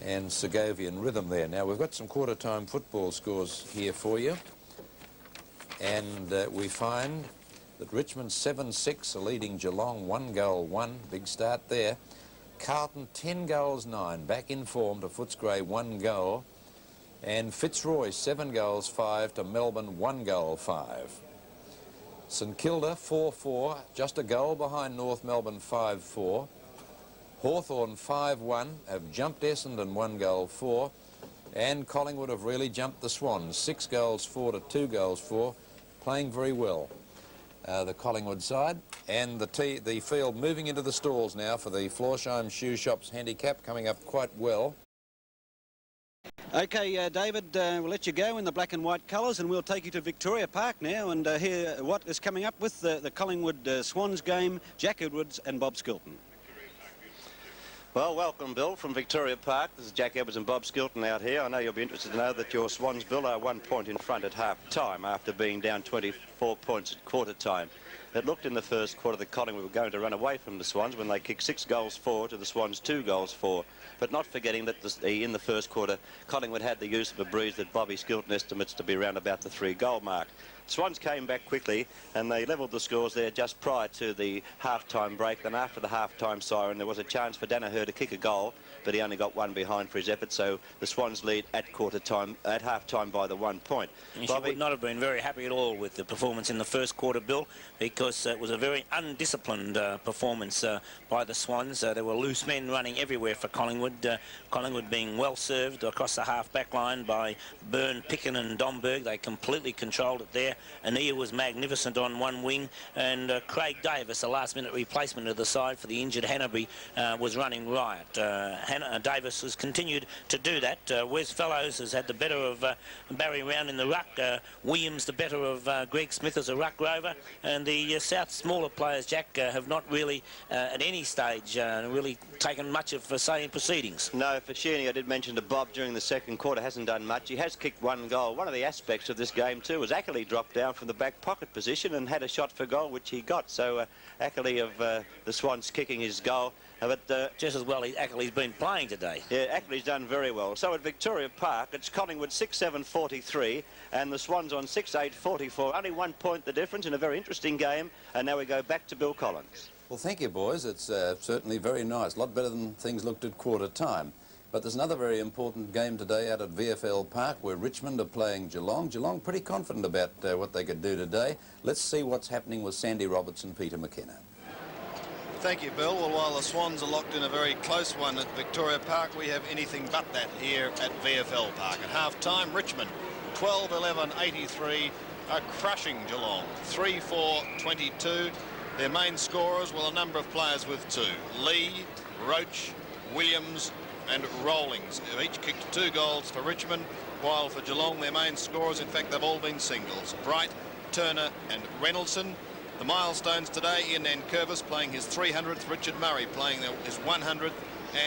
and Segovian rhythm there. Now, we've got some quarter-time football scores here for you. And we find that Richmond 7-6 are leading Geelong 1-1. Big start there. Carlton 10-9, back in form to Footscray 1 goal. And Fitzroy 7-5 to Melbourne 1-5. St Kilda 4-4, just a goal behind North Melbourne 5-4. Hawthorn 5-1 have jumped Essendon 1-4. And Collingwood have really jumped the Swans 6-4 to 2-4, playing very well. The Collingwood side, and the field moving into the stalls now for the Florsheim Shoe Shop's handicap, coming up quite well. Okay, David, we'll let you go in the black and white colours, and we'll take you to Victoria Park now and hear what is coming up with the Collingwood Swans game, Jack Edwards and Bob Skilton. Well, welcome, Bill, from Victoria Park. This is Jack Edwards and Bob Skilton out here. I know you'll be interested to know that your Swans, Bill, are 1 point in front at half-time after being down 24 points at quarter-time. It looked in the first quarter that Collingwood were going to run away from the Swans when they kicked 6-4 to the Swans 2-4. But not forgetting that in the first quarter, Collingwood had the use of a breeze that Bobby Skilton estimates to be around about the 3-goal mark. Swans came back quickly and they levelled the scores there just prior to the half-time break. Then after the half-time siren, there was a chance for Danaher to kick a goal, but he only got one behind for his effort. So the Swans lead at half-time by the 1 point. She would not have been very happy at all with the performance in the first quarter, Bill, because it was a very undisciplined performance by the Swans. There were loose men running everywhere for Collingwood. Collingwood being well served across the half-back line by Byrne, Picken and Domberg. They completely controlled it there. Ania was magnificent on one wing, and Craig Davis, the last-minute replacement of the side for the injured Hannaby, was running riot. Davis has continued to do that. Wes Fellows has had the better of Barry Round in the ruck. Williams the better of Greg Smith as a ruck rover, and the South smaller players, Jack, have not really at any stage really taken much of say in proceedings. No, for Sheeny, I did mention to Bob during the second quarter, hasn't done much. He has kicked one goal. One of the aspects of this game too was Ackley dropped down from the back pocket position and had a shot for goal, which he got. So Ackley of the Swans kicking his goal. But just as well, Ackley's been playing today. Yeah, Ackley's done very well. So at Victoria Park, it's Collingwood 6-7-43 and the Swans on 6-8-44. Only 1 point the difference in a very interesting game. And now we go back to Bill Collins. Well, thank you, boys. It's certainly very nice. A lot better than things looked at quarter time. But there's another very important game today out at VFL Park where Richmond are playing Geelong. Geelong pretty confident about what they could do today. Let's see what's happening with Sandy Roberts and Peter McKenna. Thank you, Bill. Well, while the Swans are locked in a very close one at Victoria Park, we have anything but that here at VFL Park. At half-time, Richmond 12-11-83 are crushing Geelong 3-4-22. Their main scorers, well, a number of players with two. Lee, Roach, Williams and Rawlings have each kicked 2 goals for Richmond, while for Geelong their main scorers, in fact, they've all been singles. Bright, Turner and Reynoldson. The milestones today, Ian Nankervis playing his 300th, Richard Murray playing his 100th,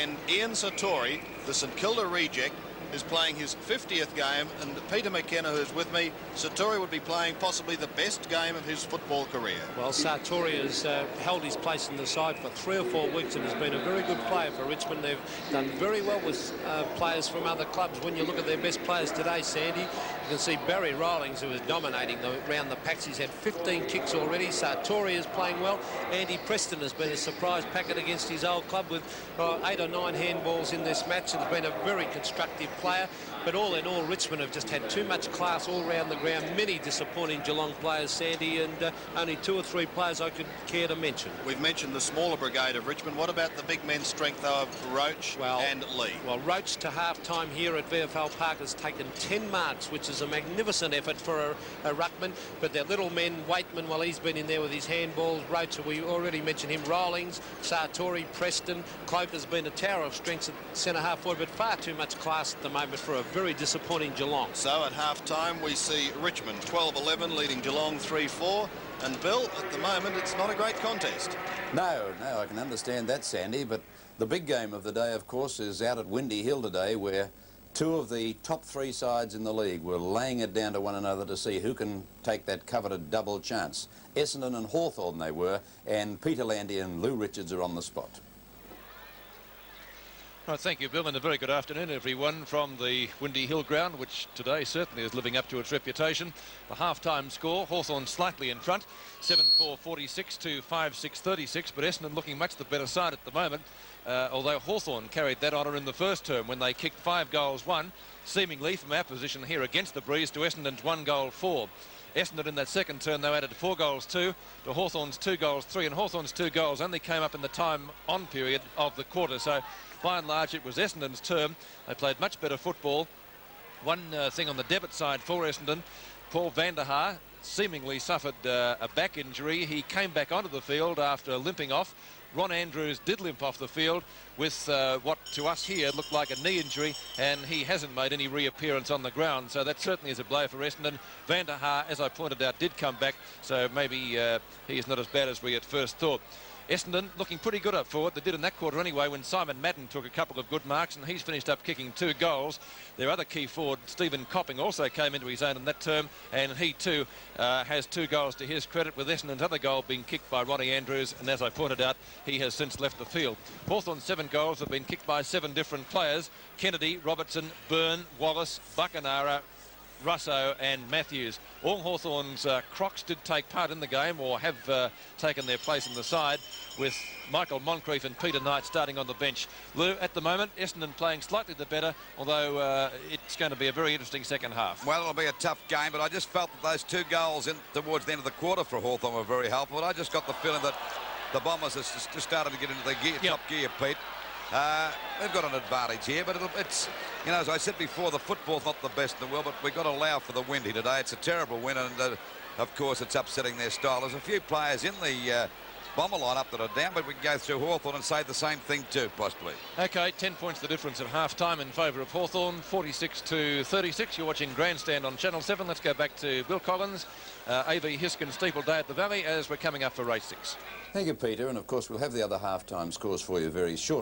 and Ian Sartori, the St Kilda reject, is playing his 50th game, and Peter McKenna, who's with me, Sartori would be playing possibly the best game of his football career. Well, Sartori has held his place in the side for 3 or 4 weeks and has been a very good player for Richmond. They've done very well with players from other clubs. When you look at their best players today, Sandy, you can see Barry Rawlings, who is dominating around the packs. He's had 15 kicks already. Sartori is playing well. Andy Preston has been a surprise packet against his old club with 8 or 9 handballs in this match. It's been a very constructive player, but all in all, Richmond have just had too much class all around the ground. Many disappointing Geelong players, Sandy, and only 2 or 3 players I could care to mention. We've mentioned the smaller brigade of Richmond. What about the big men's strength, though, of Roach and Lee? Well, Roach to half-time here at VFL Park has taken 10 marks, which is a magnificent effort for a ruckman, but their little men, Waitman, well, he's been in there with his handballs. Roach, we already mentioned him. Rawlings, Sartori, Preston. Cloak has been a tower of strength at centre-half forward, but far too much class at the moment for a very disappointing Geelong. So at half-time we see Richmond 12-11 leading Geelong 3-4, and Bill, at the moment it's not a great contest. No, I can understand that, Sandy, but the big game of the day, of course, is out at Windy Hill today, where 2 of the top 3 sides in the league were laying it down to one another to see who can take that coveted double chance. Essendon and Hawthorn they were, and Peter Landy and Lou Richards are on the spot. Right, thank you, Bill, and a very good afternoon, everyone, from the Windy Hill ground, which today certainly is living up to its reputation. The half-time score, Hawthorn slightly in front, 7-4-46 to 5-6-36, but Essendon looking much the better side at the moment, although Hawthorn carried that honour in the first term when they kicked 5 goals 1, seemingly from our position here against the breeze to Essendon's 1 goal 4. Essendon in that second turn, though, added 4 goals 2 to Hawthorn's 2 goals 3, and Hawthorn's 2 goals only came up in the time-on period of the quarter, so by and large it was Essendon's term. They played much better football. One thing on the debit side for Essendon, Paul van der Haar seemingly suffered a back injury. He came back onto the field after limping off. Ron Andrews did limp off the field with what to us here looked like a knee injury, and he hasn't made any reappearance on the ground, so that certainly is a blow for Essendon. Van der Haar, as I pointed out, did come back, so maybe he is not as bad as we at first thought. Essendon looking pretty good up forward. They did in that quarter anyway when Simon Madden took a couple of good marks, and he's finished up kicking 2 goals. Their other key forward, Stephen Copping, also came into his own in that term, and he too has 2 goals to his credit, with Essendon's other goal being kicked by Ronnie Andrews, and as I pointed out, he has since left the field. Hawthorn's 7 goals have been kicked by 7 different players: Kennedy, Robertson, Byrne, Wallace, Buckenara, Russo and Matthews. All Hawthorn's Crocs did take part in the game, or have taken their place in the side, with Michael Moncrief and Peter Knight starting on the bench. Lou, at the moment, Essendon playing slightly the better, although it's going to be a very interesting second half. Well, it'll be a tough game, but I just felt that those 2 goals in towards the end of the quarter for Hawthorn were very helpful. But I just got the feeling that the Bombers are just started to get into the top gear, Pete. They've got an advantage here, but it's, you know, as I said before, the football's not the best in the world, but we've got to allow for the wind here today. It's a terrible wind, and of course it's upsetting their style. There's a few players in the Bomber lineup that are down, but we can go through Hawthorn and say the same thing too, possibly. Okay, 10 points the difference at half-time in favour of Hawthorn, 46 to 36. You're watching Grandstand on Channel 7. Let's go back to Bill Collins, A.V. Hiskin Steeple Day at the Valley, as we're coming up for race 6. Thank you, Peter, and of course we'll have the other half-time scores for you very shortly.